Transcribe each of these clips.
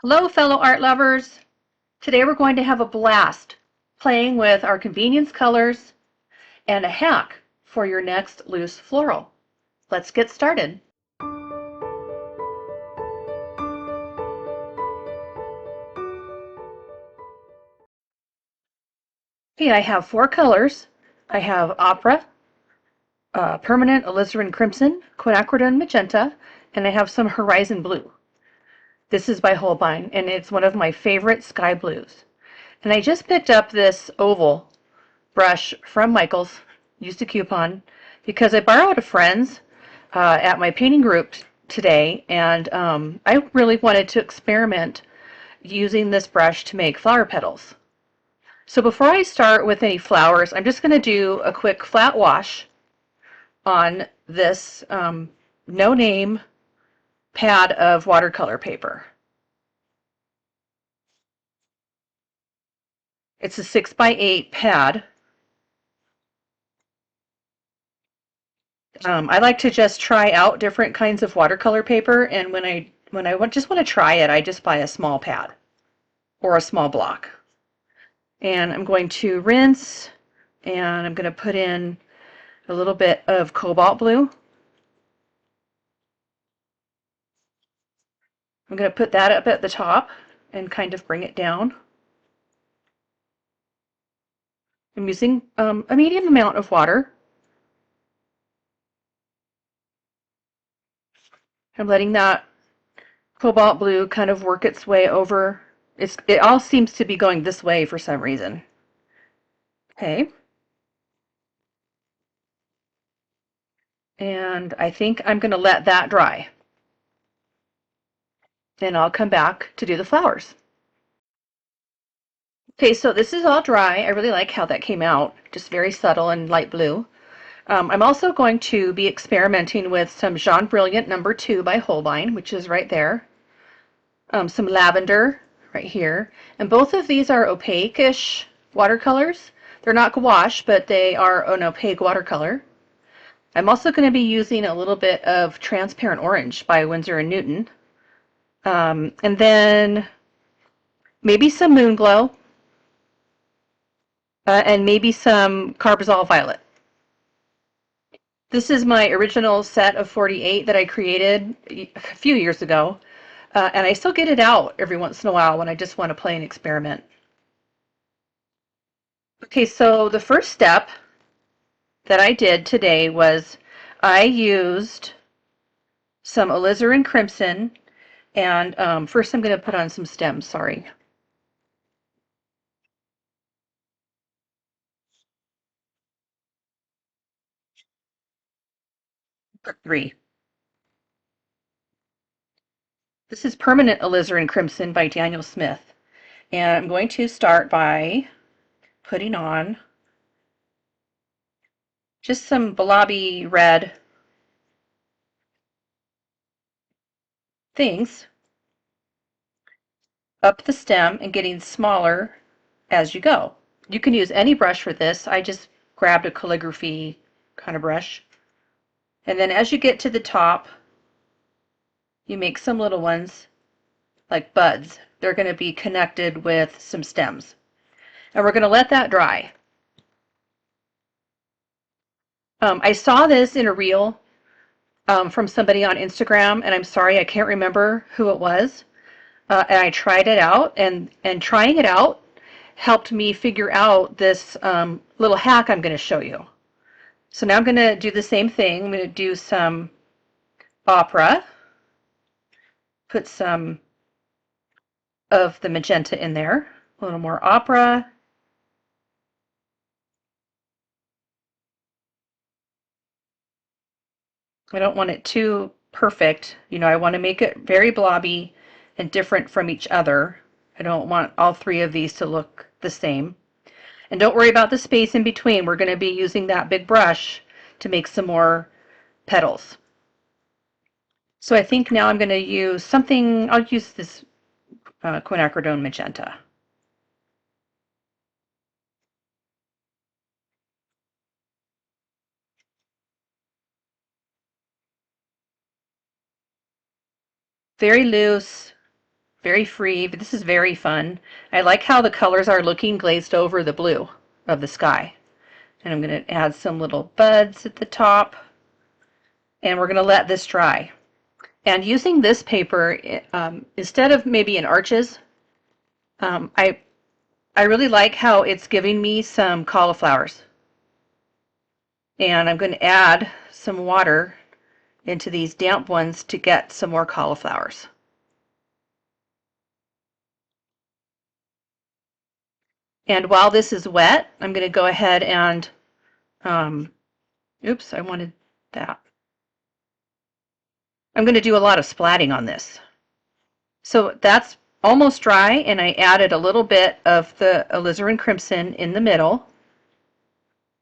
Hello, fellow art lovers. Today we're going to have a blast playing with our convenience colors and a hack for your next loose floral. Let's get started. Okay, I have four colors. I have opera, permanent alizarin crimson, quinacridone magenta, and I have some horizon blue. This is by Holbein, and it's one of my favorite sky blues. And I just picked up this oval brush from Michael's, used a coupon, because I borrowed a friend's at my painting group today, and I really wanted to experiment using this brush to make flower petals. So before I start with any flowers, I'm just going to do a quick flat wash on this no-name pad of watercolor paper. It's a 6x8 pad. I like to just try out different kinds of watercolor paper, and when I just want to try it, I just buy a small pad or a small block. And I'm going to rinse, and I'm going to put in a little bit of cobalt blue. I'm going to put that up at the top and kind of bring it down. I'm using a medium amount of water. I'm letting that cobalt blue kind of work its way over. It all seems to be going this way for some reason. Okay. And I think I'm going to let that dry. And I'll come back to do the flowers. Okay, so this is all dry. I really like how that came out, just very subtle and light blue. I'm also going to be experimenting with some Jaune Brilliant #2 by Holbein, which is right there. Some lavender right here. And both of these are opaque-ish watercolors. They're not gouache, but they are an opaque watercolor. I'm also going to be using a little bit of Transparent Orange by Winsor & Newton. And then maybe some Moon Glow, and maybe some Carbazole Violet. This is my original set of 48 that I created a few years ago, and I still get it out every once in a while when I just want to play and experiment. Okay, so the first step that I did today was I used some alizarin crimson, and first I'm going to put on some stems, sorry. Three. This is Permanent Alizarin Crimson by Daniel Smith. And I'm going to start by putting on just some blobby red things up the stem and getting smaller as you go. You can use any brush for this. I just grabbed a calligraphy kind of brush. And then as you get to the top, you make some little ones like buds. They're going to be connected with some stems. And we're going to let that dry. I saw this in a reel from somebody on Instagram, and I'm sorry, I can't remember who it was. And I tried it out, and trying it out helped me figure out this little hack I'm going to show you. So now I'm going to do the same thing. I'm going to do some opera, put some of the magenta in there, a little more opera. I don't want it too perfect. You know, I want to make it very blobby and different from each other. I don't want all three of these to look the same. And don't worry about the space in between. We're going to be using that big brush to make some more petals. So I think now I'm going to use something, I'll use this quinacridone magenta. Very loose, very free, but this is very fun. I like how the colors are looking glazed over the blue of the sky. And I'm going to add some little buds at the top. And we're going to let this dry. And using this paper, instead of maybe in arches, I really like how it's giving me some cauliflowers. And I'm going to add some water into these damp ones to get some more cauliflowers. And while this is wet, I'm going to go ahead and, oops, I wanted that. I'm going to do a lot of splatting on this. So that's almost dry, and I added a little bit of the alizarin crimson in the middle.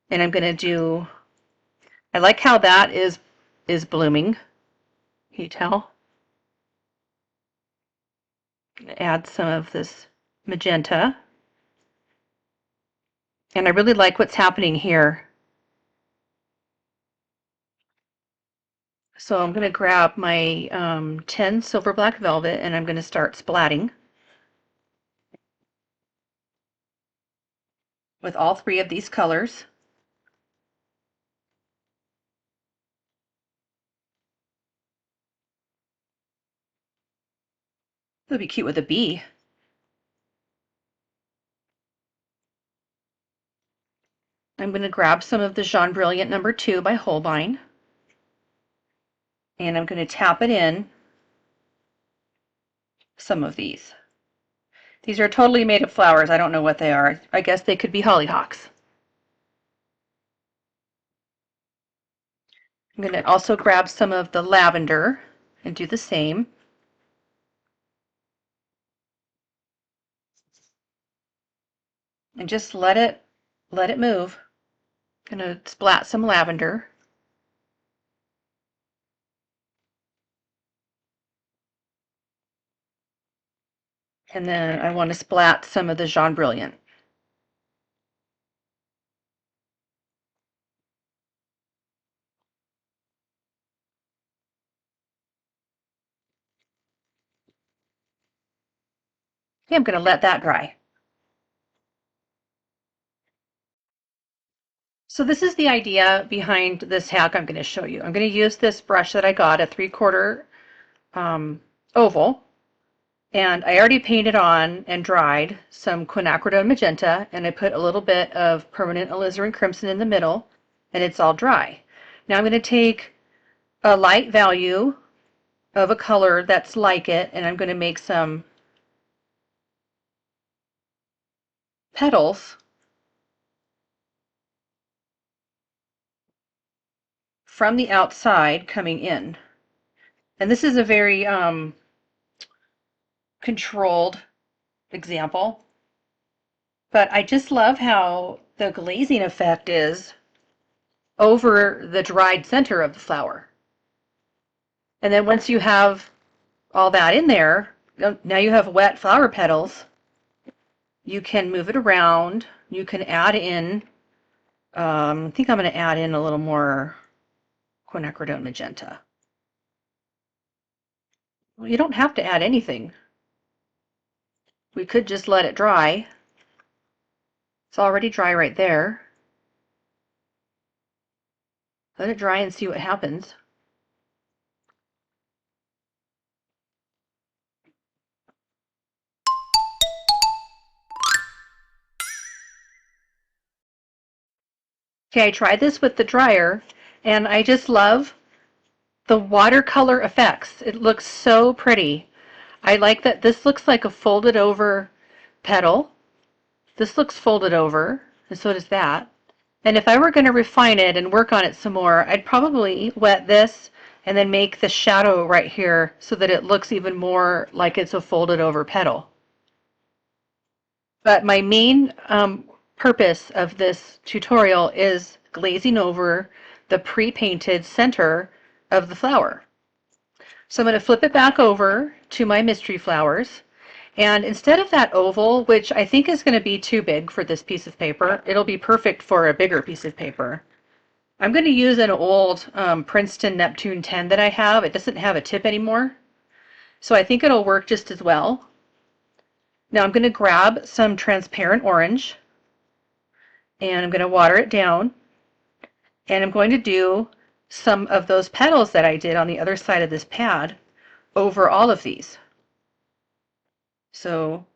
And I'm going to do, I like how that is blooming. Can you tell? I'm going to add some of this magenta. And I really like what's happening here. So I'm going to grab my 10 silver black velvet, and I'm going to start splatting with all three of these colors. It would be cute with a bee. I'm going to grab some of the Jaune Brilliant number 2 by Holbein, and I'm going to tap it in some of these. These are totally made of flowers. I don't know what they are. I guess they could be hollyhocks. I'm going to also grab some of the lavender and do the same. And just let it move. I'm going to splat some lavender. And then I want to splat some of the Jaune Brilliant. Okay, I'm going to let that dry. So this is the idea behind this hack I'm going to show you. I'm going to use this brush that I got, a 3/4 oval, and I already painted on and dried some quinacridone magenta, and I put a little bit of permanent alizarin crimson in the middle, and it's all dry. Now I'm going to take a light value of a color that's like it, and I'm going to make some petals from the outside coming in. And this is a very controlled example, but I just love how the glazing effect is over the dried center of the flower. And then once you have all that in there, now you have wet flower petals. You can move it around. You can add in, I think I'm going to add in a little more quinacridone magenta. Well, you don't have to add anything. We could just let it dry. It's already dry right there. Let it dry and see what happens. Okay, I tried this with the dryer, and I just love the watercolor effects. It looks so pretty. I like that this looks like a folded over petal. This looks folded over, and so does that. And if I were going to refine it and work on it some more, I'd probably wet this and then make the shadow right here so that it looks even more like it's a folded over petal. But my main purpose of this tutorial is glazing over the pre-painted center of the flower. So I'm going to flip it back over to my mystery flowers, and instead of that oval, which I think is going to be too big for this piece of paper, it'll be perfect for a bigger piece of paper. I'm going to use an old Princeton Neptune 10 that I have. It doesn't have a tip anymore, so I think it'll work just as well. Now I'm going to grab some transparent orange and I'm going to water it down, and I'm going to do some of those petals that I did on the other side of this pad over all of these. So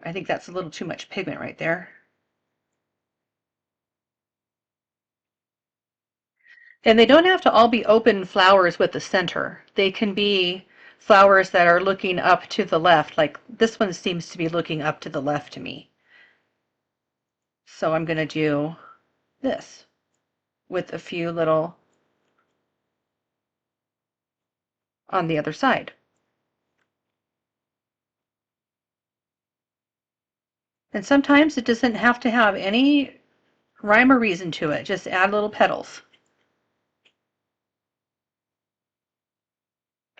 I think that's a little too much pigment right there. And they don't have to all be open flowers with the center. They can be flowers that are looking up to the left, like this one seems to be looking up to the left to me. So I'm going to do this with a few little on the other side. And sometimes it doesn't have to have any rhyme or reason to it. Just add little petals.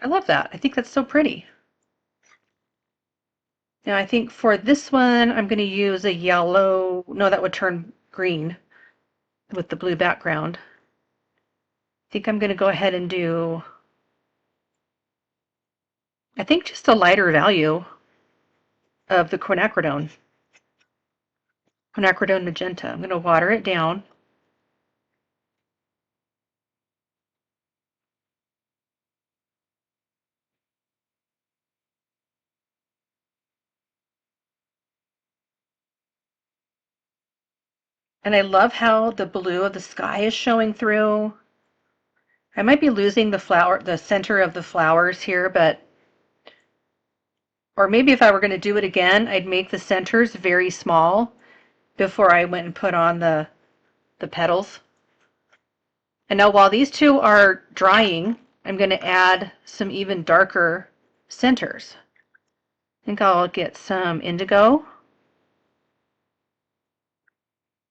I love that. I think that's so pretty. Now I think for this one, I'm going to use a yellow, no, that would turn green with the blue background. I think I'm going to go ahead and do, I think just a lighter value of the quinacridone. Quinacridone magenta. I'm going to water it down. And I love how the blue of the sky is showing through. I might be losing the center of the flowers here, but, or maybe if I were going to do it again, I'd make the centers very small before I went and put on the petals. And now while these two are drying, I'm going to add some even darker centers. I think I'll get some indigo.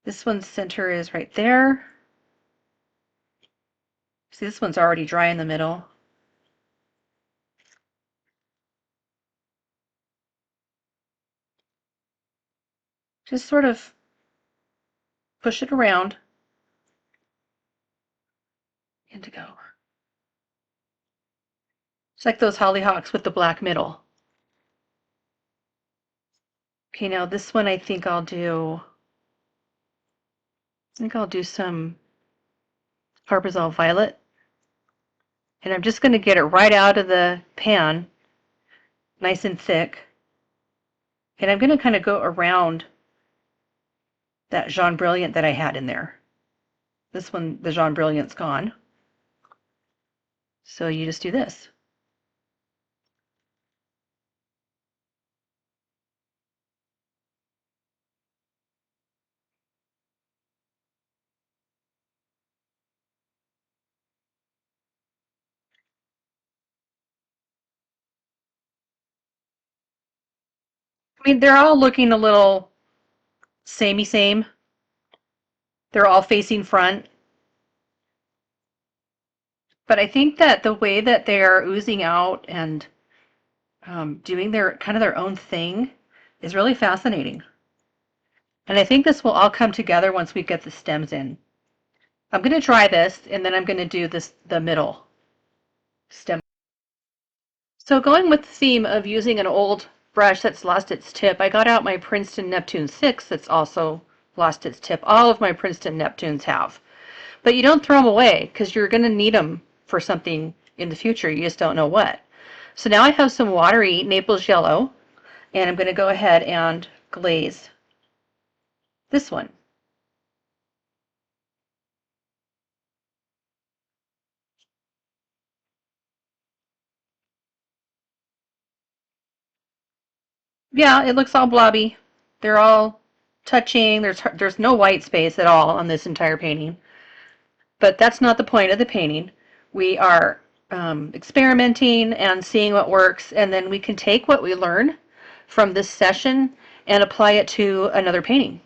This one's center is right there. See, this one's already dry in the middle. Just sort of push it around. Indigo. It's like those hollyhocks with the black middle. Okay, now this one I think I'll do some Barbizon violet. And I'm just going to get it right out of the pan, nice and thick. And I'm going to kind of go around that Jaune Brilliant that I had in there. This one, the Jaune Brilliant's gone. So you just do this. I mean, they're all looking a little samey same. They're all facing front. But I think that the way that they're oozing out and doing their kind of their own thing is really fascinating. And I think this will all come together once we get the stems in. I'm going to try this, and then I'm going to do the middle stem. So going with the theme of using an old brush that's lost its tip, I got out my Princeton Neptune 6 that's also lost its tip. All of my Princeton Neptunes have. But you don't throw them away because you're going to need them for something in the future. You just don't know what. So now I have some watery Naples yellow, and I'm going to go ahead and glaze this one. Yeah, it looks all blobby. They're all touching. There's no white space at all on this entire painting. But that's not the point of the painting. We are experimenting and seeing what works, and then we can take what we learn from this session and apply it to another painting.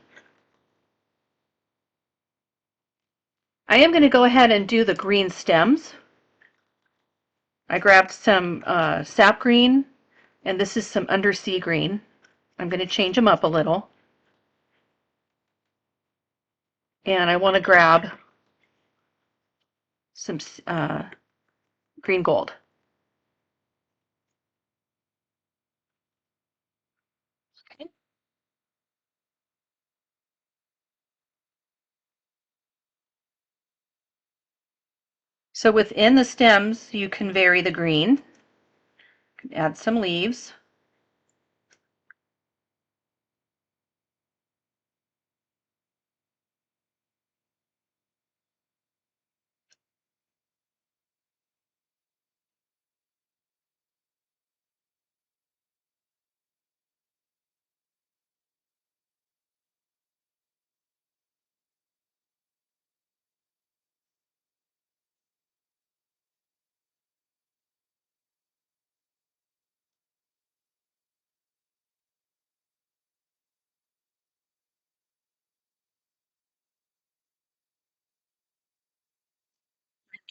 I am going to go ahead and do the green stems. I grabbed some sap green, and this is some undersea green. I'm going to change them up a little. And I want to grab some green gold. Okay. So within the stems, you can vary the green. Add some leaves.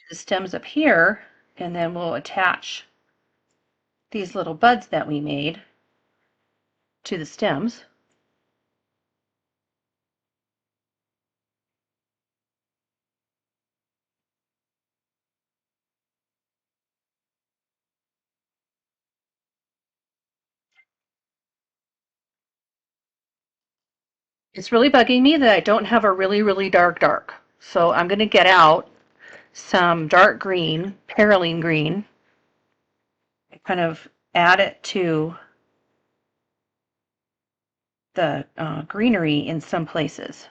The stems up here, and then we'll attach these little buds that we made to the stems. It's really bugging me that I don't have a really dark. So I'm going to get out some dark green, perylene green, and kind of add it to the greenery in some places.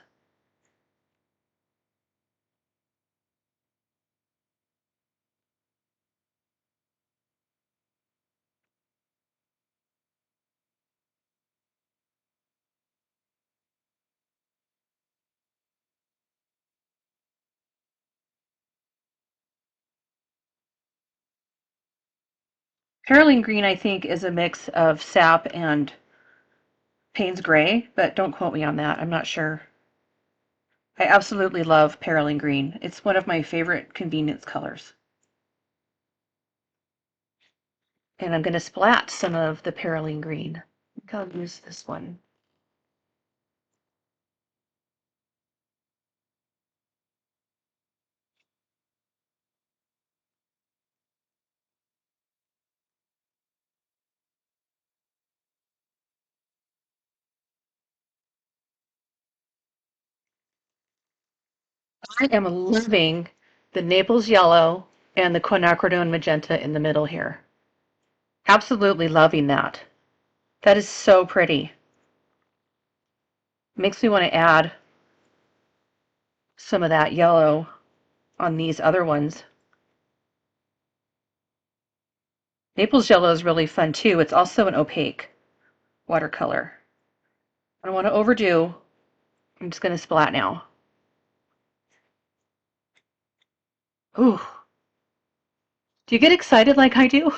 Perylene green, I think, is a mix of sap and Payne's gray, but don't quote me on that. I'm not sure. I absolutely love perylene green. It's one of my favorite convenience colors. And I'm going to splat some of the perylene green. I think I'll use this one. I am loving the Naples yellow and the quinacridone magenta in the middle here. Absolutely loving that. That is so pretty. Makes me want to add some of that yellow on these other ones. Naples yellow is really fun too. It's also an opaque watercolor. I don't want to overdo. I'm just going to splat now. Ooh. Do you get excited like I do?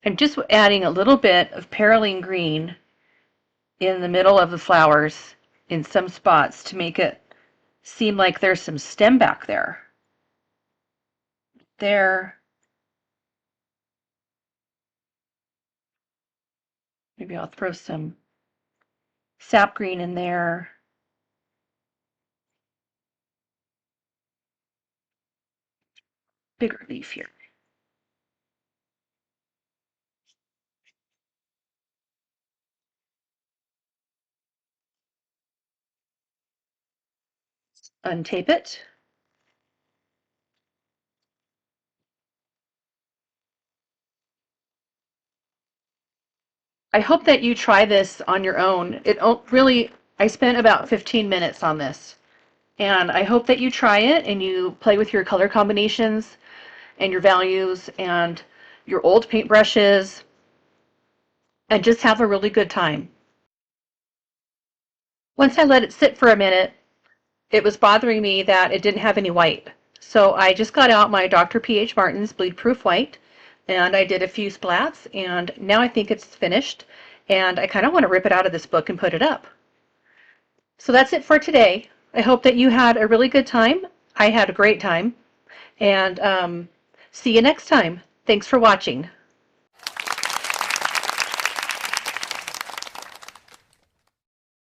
I'm just adding a little bit of perylene green in the middle of the flowers in some spots to make it seem like there's some stem back there. There. Maybe I'll throw some sap green in there. Bigger leaf here. Untape it. I hope that you try this on your own. I spent about 15 minutes on this. And I hope that you try it and you play with your color combinations and your values and your old paintbrushes and just have a really good time. Once I let it sit for a minute, it was bothering me that it didn't have any white. So I just got out my Dr. P.H. Martin's Bleed Proof White and I did a few splats, and now I think it's finished, and I kind of want to rip it out of this book and put it up. So that's it for today. I hope that you had a really good time. I had a great time, and see you next time. Thanks for watching.